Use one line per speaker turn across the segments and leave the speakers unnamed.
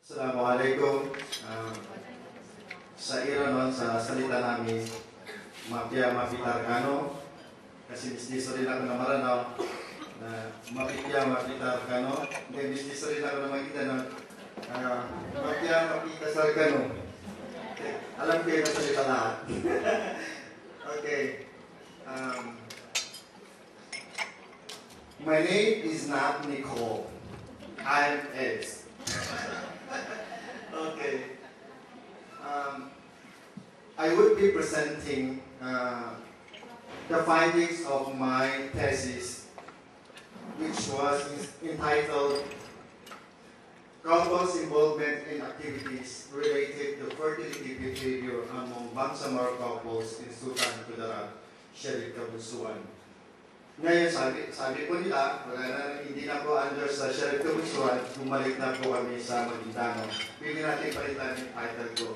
Assalamualaikum. Sa Iran, sa salita namin, mafia mafitarkano. Kasi bisnis rin ako na maranaw na mafia mafitarkano. Then bisnis rin ako na makita na mafia mafitarkano. Alam kayo na salita lahat. Okay. My name is not Nicole. I'm Eds. Okay. I would be presenting the findings of my thesis, which was entitled Couples Involvement in Activities Related to Fertility Behavior Among Bangsamoro Couples in Sultan Kudarat, Sheriff Kabusuan. Ngayon, sabi po nila, hindi na po under sa Sheriff Kabusuan, bumalik na po kami sa Maguindanao. Pili natin palitan yung title ko.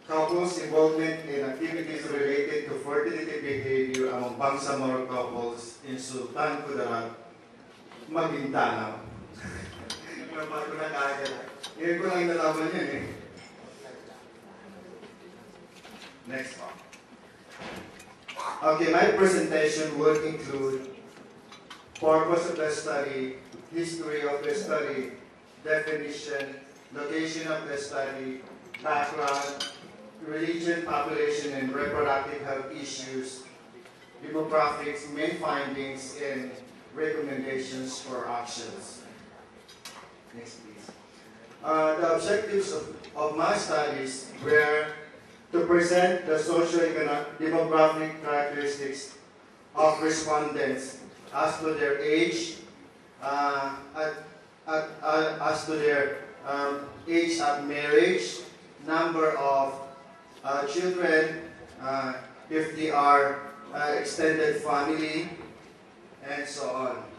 Couples Involvement in Activities Related to Fertility Behavior Among Bangsamoro Couples in Sultan Kudarat, Maguindanao. Bago na kagad. Ngayon ko lang nalaman yun eh. Next one. Okay, my presentation will include purpose of the study, history of the study, definition, location of the study, background, religion, population, and reproductive health issues, demographics, main findings, and recommendations for actions. Next, please. The objectives of my studies were to present the socio-economic demographic characteristics of respondents as to their age, as to their age of marriage, number of children, if they are extended family, and so on.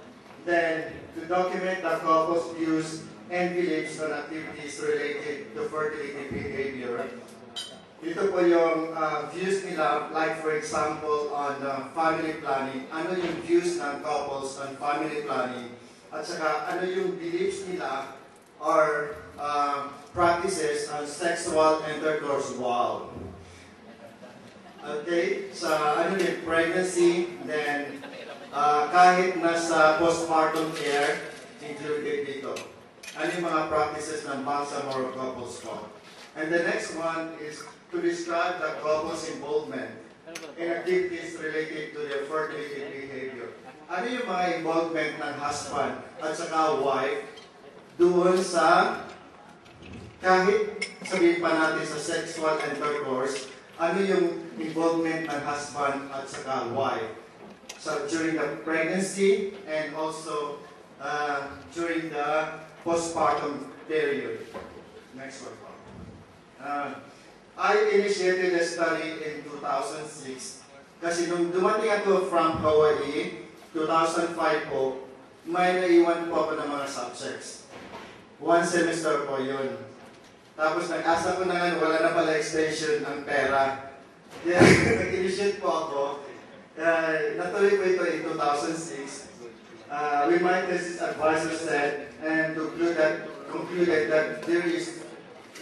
Then, to document the couple's views and beliefs on activities related to fertility behavior. Ito po yung views nila, like for example, on family planning. Ano yung views ng couples on family planning? At saka, ano yung beliefs nila or practices on sexual intercourse. Wow. Okay, sa ano yung pregnancy, then kahit nasa postpartum care, included dito. Ano yung mga practices ng Bangsamoro couples ko? And the next one is to describe the couple's involvement in activities related to their fertility behavior. Ano yung mga involvement ng husband at saka wife doon sa, kahit sabihin pa natin sa sexual intercourse, ano yung involvement ng husband at saka wife? So during the pregnancy and also during the postpartum period. Next one. I initiated a study in 2006 kasi nung dumating ako from Hawaii, 2005 po, may naiwan po ako ng mga subjects. 1 semester po yun. Tapos nag-asa ko na nga, wala na pala extension ang pera. Kaya nag-initiate po ako. Natuloy po ito in 2006. With my thesis advisor said and concluded that there is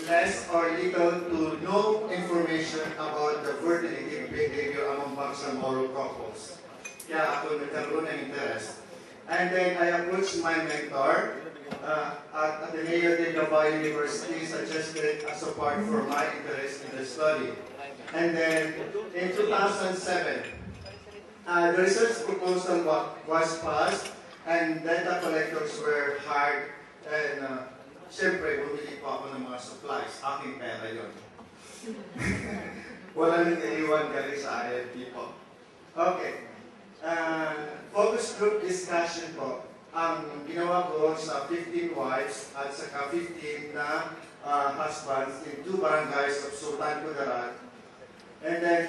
less or little to no information about the fertility behavior among Bangsamoro couples. Kaya ako nagkaroon ng interest. And then I approached my mentor at Ateneo de Davao University, suggested a support for my interest in the study. And then in 2007, the research proposal was passed and data collectors were hired and siyempre, bumili po ako ng mga supplies. Aking pera yun. Wala nang iiwan galing sa IFP po. Okay. Focus group discussion po. Ang ginawa ko sa 15 wives at saka 15 na husbands in 2 barangays of Sultan Kudarat. And then,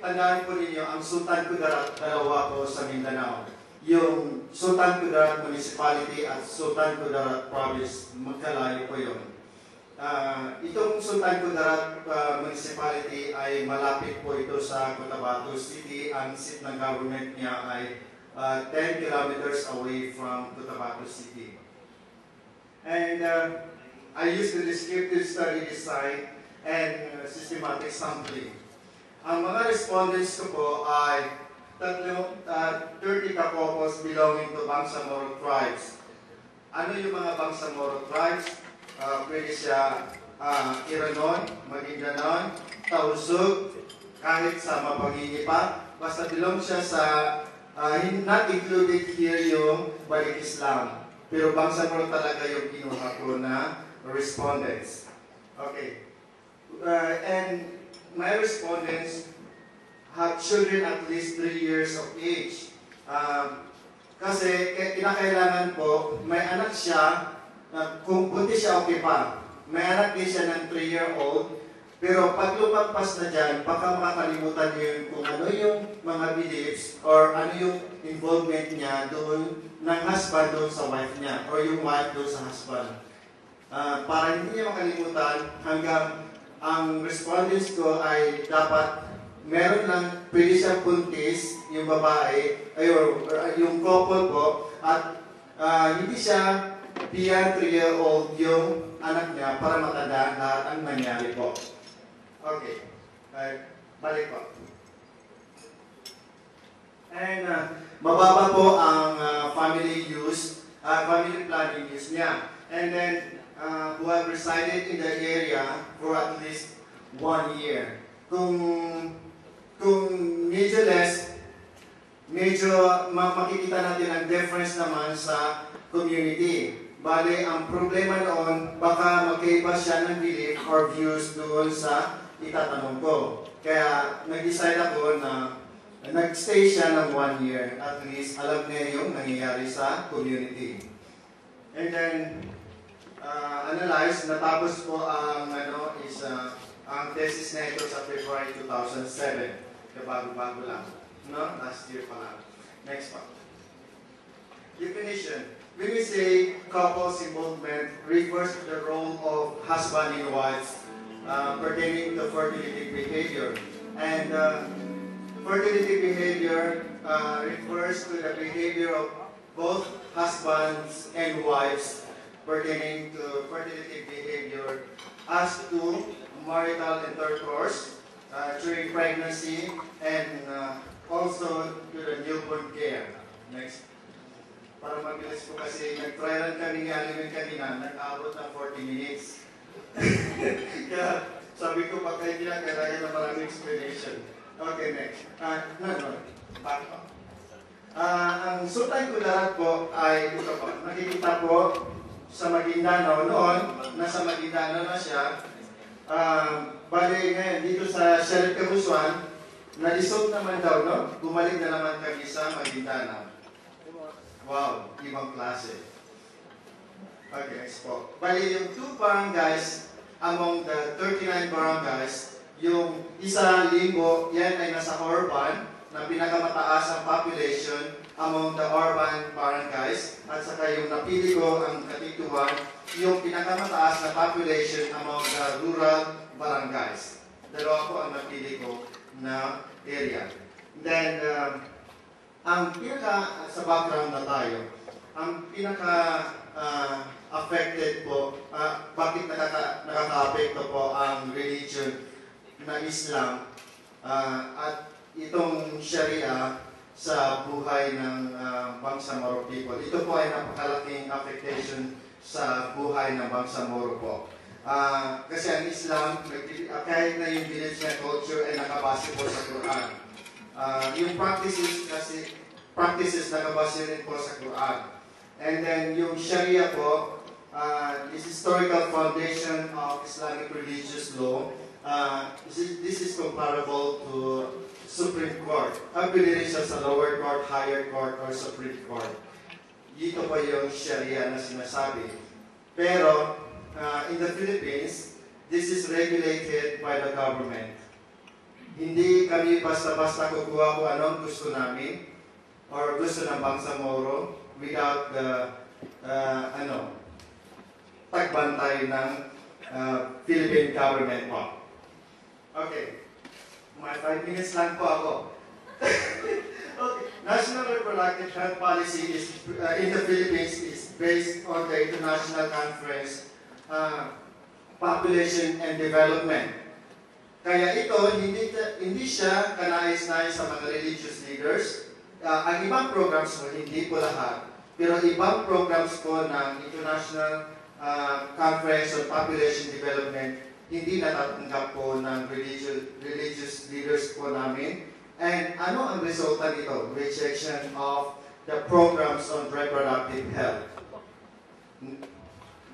tandaan po ninyo, ang Sultan Kudarat, dalawa po sa Mindanao. Yung Sultan Kudarat Municipality at Sultan Kudarat Province, magkalayo po yun. Itong Sultan Kudarat Municipality ay malapit po ito sa Cotabato City. Ang seat ng government niya ay 10 kilometers away from Cotabato City. And I used the descriptive study design and systematic sampling. Ang mga respondents ko po ay 30 kakopos belonging to Bangsamoro tribes. Ano yung mga Bangsamoro tribes? Pwede siya Iranon, Maguindanon, Tausug, kahit sa Mapanginipa, basta belong siya sa, not included here yung Balik Islam. Pero Bangsamoro talaga yung kinuha ko na respondents. Okay. And my respondents have children at least 3 years of age. Kasi kinakailangan po, may anak siya, kung buntis siya okay pa. May anak din siya ng 3-year-old, pero pag lumagpas na dyan, baka makakalimutan niyo kung ano yung mga beliefs or ano yung involvement niya doon ng husband doon sa wife niya or yung wife doon sa husband. Para hindi niya makalimutan hanggang ang respondents ko ay dapat meron lang, pwede siyang buntis yung babae, or yung couple po, at hindi siya beyond 3-year-old yung anak niya para matanda lahat ang nangyari po. Okay. Balik po. And mababa po ang family planning use niya. And then, who have resided in the area for at least 1 year. Kung medyo less, medyo makikita natin ang difference naman sa community. Bale, ang problema noon, baka magkaiba siya ng belief or views doon sa itatanong ko. Kaya nag-decide ako na nag-stay siya ng 1 year. At least alam niya yung nangyayari sa community. And then, analyze, natapos ko ang ang thesis na ito sa February 2007. Bago-bago lang. No? Last year pa lang. Next one. Definition. When we say couples involvement, refers to the role of husband and wives pertaining to fertility behavior. And fertility behavior refers to the behavior of both husbands and wives pertaining to fertility behavior as to marital intercourse during pregnancy and also to the newborn care. Next. Para mabilis po kasi nag-try lang kami nga namin kanina, nag-abot ng 40 minutes. Kaya sabi ko pag hindi lang kailangan na maraming explanation. Okay, next. Back up. Ang sultan kudarat po ay ito po. Nakikita po sa Maguindanao noon, nasa Maguindanao na siya. Bali ngayon, dito sa Sheriff Cabusuan, na-dissolve naman daw, no? Bumalik na naman kami sa Maguindanao. Wow, ibang klase. Okay, next po. Bali, yung 2 barangays among the 39 barangays, yung 1,000, yan ay nasa urban, na pinakamataas ang population among the urban barangays, at saka yung napili ko ang katituan, yung pinakamataas na population among the rural barangays. Dalawa po ang napili ko na area. Then, ang pinaka, sa background na tayo, ang pinaka affected po, bakit nakaka-apekto po ang religion na Islam at itong Sharia sa buhay ng Bangsamoro people. Ito po ay napakalaking affectation sa buhay ng Bangsamoro po. Kasi ang Islam, kahit na yung village na culture ay nakabase po sa Quran. Yung practices nakabase rin po sa Quran. And then yung Sharia po, this historical foundation of Islamic religious law, this is comparable to Supreme Court. Pili rin siya sa lower court, higher court, or Supreme Court. Dito po yung Sharia na sinasabi. Pero, in the Philippines, this is regulated by the government. Hindi kami basta-basta kukuha kung anong gusto namin or gusto ng Bangsamoro without the pagbantay ng Philippine government po. Okay. May 5 minutes lang po ako. Okay. National Reproductive reproductive health policy is in the Philippines is based on the International Conference Population and Development. Kaya ito, hindi siya kanais-nais sa mga religious leaders. Ang ibang programs mo, hindi po lahat. Pero ibang programs po ng International Conference on Population Development, hindi natatanggap po ng religious leaders po namin. And ano ang resulta nito? Rejection of the programs on reproductive health.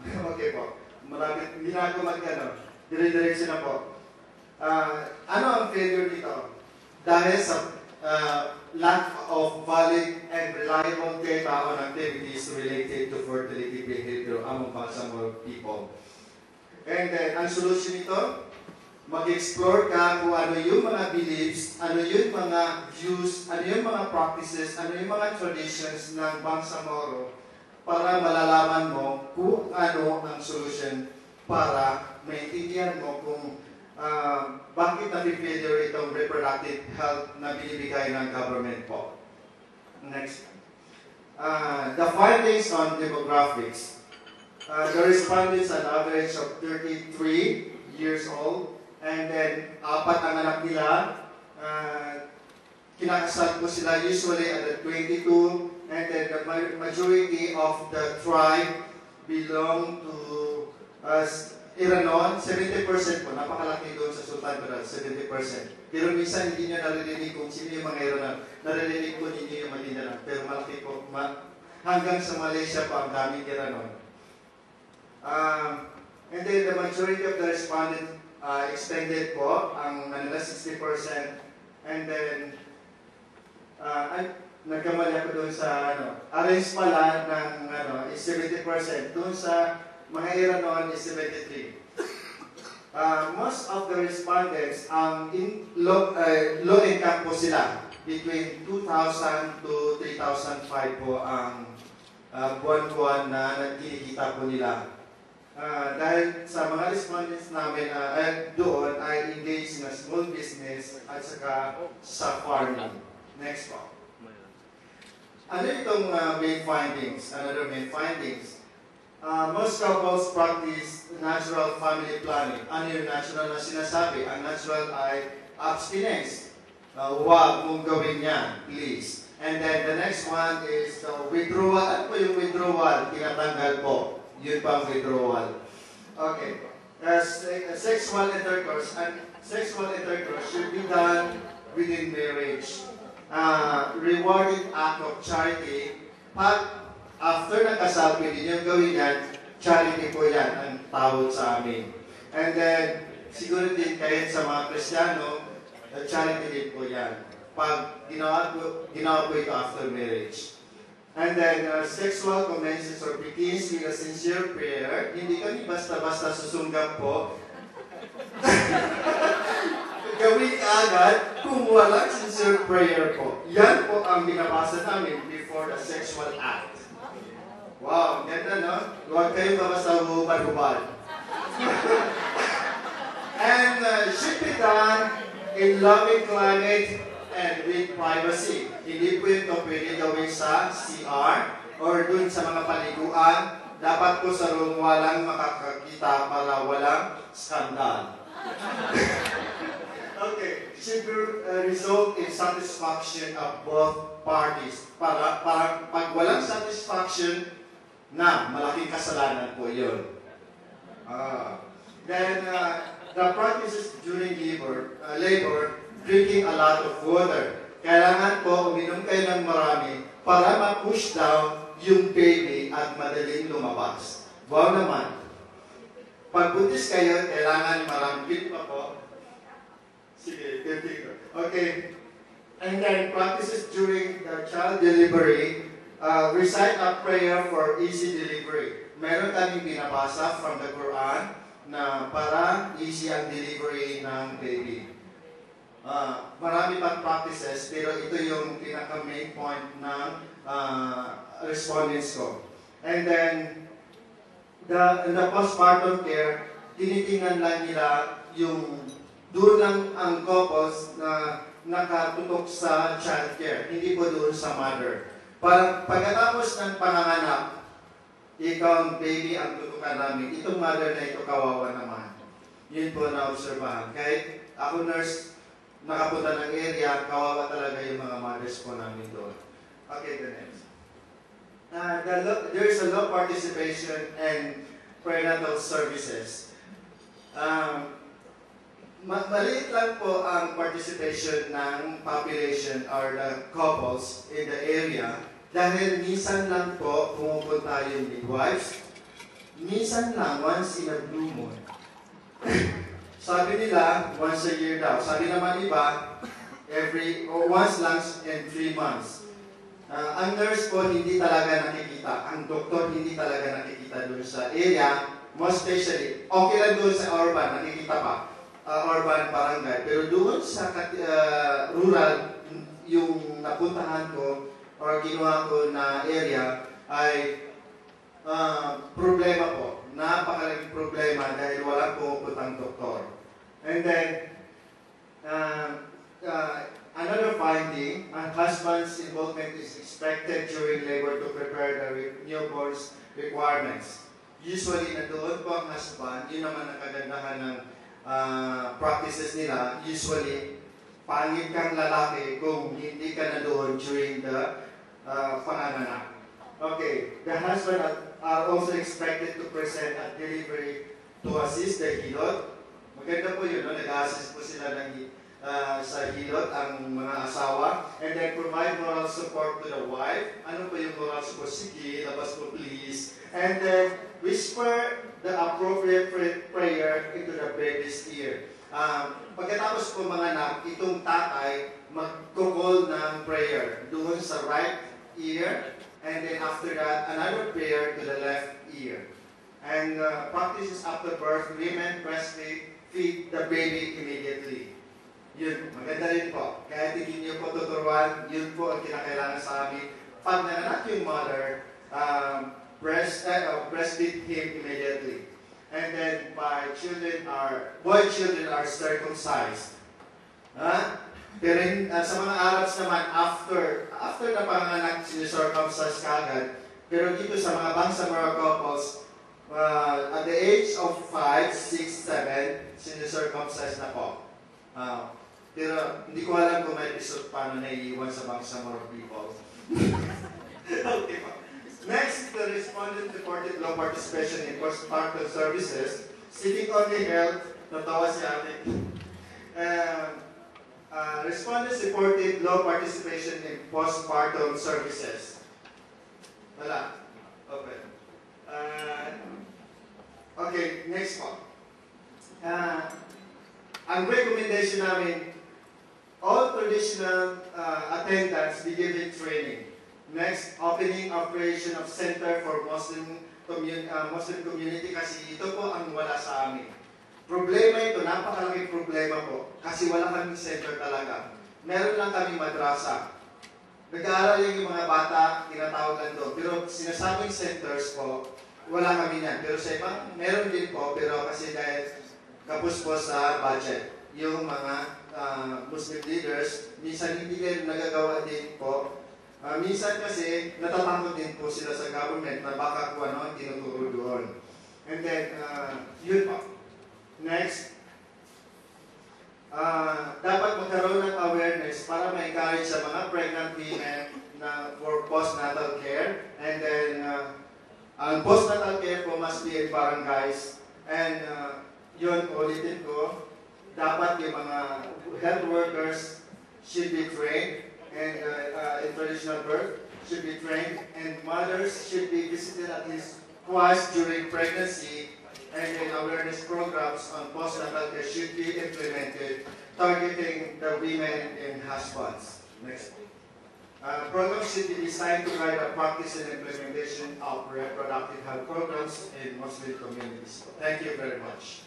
Okay po. Malapit, hindi na ako mag-ano. Dire-diretso na po. Ano ang failure nito? Dahil sa lack of valid and reliable data on activities related to fertility behavior among Bangsamoro people. And then, ang solution nito, mag-explore ka kung ano yung mga beliefs, ano yung mga views, ano yung mga practices, ano yung mga traditions ng Bangsamoro para malalaman mo kung ano ang solution para maintindihan mo kung bakit napifailure itong reproductive health na binibigay ng government po. Next. The findings on demographics. The respondents an average of 33 years old. And then, 4 ang anak nila, kinakasal po sila usually at 22, and then the majority of the tribe belong to Iranon, 70% po, napakalaki doon sa Sultan Kudarat, 70%. Pero minsan hindi nyo naririnig kung sino yung mga Iranon, naririnig po ninyo yung Malindanan, pero malaki po, hanggang sa Malaysia po ang daming Iranon. And then the majority of the respondents extended po, ang 60%, and then, nagkamali ako doon sa, arrange pala ng, is 70%, doon sa mga Iranon is 73. Most of the respondents, low income po sila, between 2,000 to 3,005 po ang buwan-buwan na nagkikita po nila. Dahil sa mga respondents namin doon ay engaged na small business at saka sa farming. Next po. Ano itong main findings? Another main findings. Most couples practice natural family planning. Ano yung natural na sinasabi? Ang natural ay abstinence. Huwag mong gawin yan, please. And then the next one is withdrawal. Ano po yung withdrawal? Tinatanggal po. Yun pang withdrawal. Okay. Sexual intercourse should be done within marriage. Rewarding act of charity. Pag after nagkasal, pwede nyo gawin yan, charity po yan ang tawag sa amin. And then, siguro din kahit sa mga Kristiyano, charity din po yan. Pag ginawa po ito after marriage. And then, sexual commences or begins with a sincere prayer. Hindi kami basta-basta susunggap po. Gawin agad kung walang sincere prayer po. Yan po ang binabasa namin before the sexual act. Wow, ganda no? Huwag kayong basta hubad-hubad. And should be done in loving climate and with privacy. Hindi po ito pwede gawin sa CR or dun sa mga paliguan. Dapat po sa room walang makakakita para walang skandal. Okay, should result in satisfaction of both parties. Para pag walang satisfaction, na malaking kasalanan po yun. Then, the practices during labor, drinking a lot of water. Kailangan po uminom kayo ng marami para ma-push down yung baby at madaling lumabas. Wow naman. Pag buntis kayo, kailangan marambit pa po. Sige, okay. And then, practices during the child delivery, recite a prayer for easy delivery. Meron kaming binabasa from the Quran na para easy ang delivery ng baby. Marami pang practices, pero ito yung pinaka-main point ng respondents ko. And then, in the postpartum care, tinitingnan lang nila yung doon lang ang couples na nakatutok sa child care, hindi po doon sa mother. Pagkatapos ng panganganak, ikaw ang baby ang tutukan namin. Itong mother na ito, kawawa naman. Yun po na-obserbahan. Kahit ako nurse, nakapunta ng area, kawawa talaga yung mga mothers po namin doon. Okay, the next. There is a low participation and prenatal services. Maliit lang po ang participation ng population or the couples in the area dahil minsan lang po pumupunta yung midwives. Minsan lang, once in a blue moon. Sabi nila, once a year daw. Sabi naman iba, once lang in 3 months. Ang nurse po hindi talaga nakikita. Ang doktor hindi talaga nakikita doon sa area. Most especially, okay lang doon sa urban, nakikita pa. Urban barangay. Pero doon sa rural, yung napuntahan ko or ginawa ko na area ay problema po. Napakalaking problema dahil walang pumupuntang doktor. And then, another finding, a husband's involvement is expected during labor to prepare the newborn's requirements. Usually, nandoon po ang husband, yun naman ang kagandahan ng practices nila. Usually, pangit kang lalaki kung hindi ka nandoon during the panganganak. Okay, the husband are also expected to present at delivery to assist the hilot. Maganda po yun, no? Nag-assist po sila sa hilot ang mga asawa, and then provide moral support to the wife. Ano po yung moral support? Sige, labas po please. And then whisper the appropriate prayer into the baby's ear. Pagkatapos po mga anak, itong tatay magkukol ng prayer doon sa right ear, and then after that, another prayer to the left ear. And practices after birth, women breastfeed the baby immediately. Yun, maganda rin po. Kahit hindi niyo po tuturuan, yun po ang kinakailangan sa amin. Pag nanganak yung mother, breastfeed him immediately. And then boy children are circumcised. Pero sa mga Arabs naman, after na panganak, sinicircumcise kagad. Pero dito sa mga Bangsamoro couples, at the age of 5, 6, 7, sinicircumcise na po. Pero hindi ko alam kung may episode paano naiiwan sa Bangsamoro people. Okay po. Next, the respondent reported low participation in postpartum services. Sitting on the health, natawa si ate. Respondents reported low participation in postpartum services. Wala. Okay. Okay, next po. Ang recommendation namin, all traditional attendants be given training. Next, opening operation of Center for Muslim Community kasi ito po ang wala sa amin. Problema ito, napakalaking problema po kasi wala kaming center talaga. Meron lang kaming madrasa. Nag-aaral yung mga bata, tinatawag lang doon. Pero sinasabing centers po, wala kami yan. Pero sa ibang, meron din po, pero kasi dahil kapos po sa budget. Yung mga Muslim leaders, minsan hindi din nagagawa din po. Minsan kasi natatakot din po sila sa government na baka kung ano ang tinuturo doon. And then, yun po. Next, dapat magkaroon ng awareness para ma-encourage sa mga pregnant women for postnatal care. And then, ang postnatal care po must be in barangays. And yun, ulitin ko, dapat yung mga health workers should be trained, and in traditional birth should be trained, and mothers should be visited at least twice during pregnancy, and then awareness programs on postnatal care should be implemented, targeting the women and husbands. Next. Programs should be designed to guide the practice and implementation of reproductive health programs in Muslim communities. Thank you very much.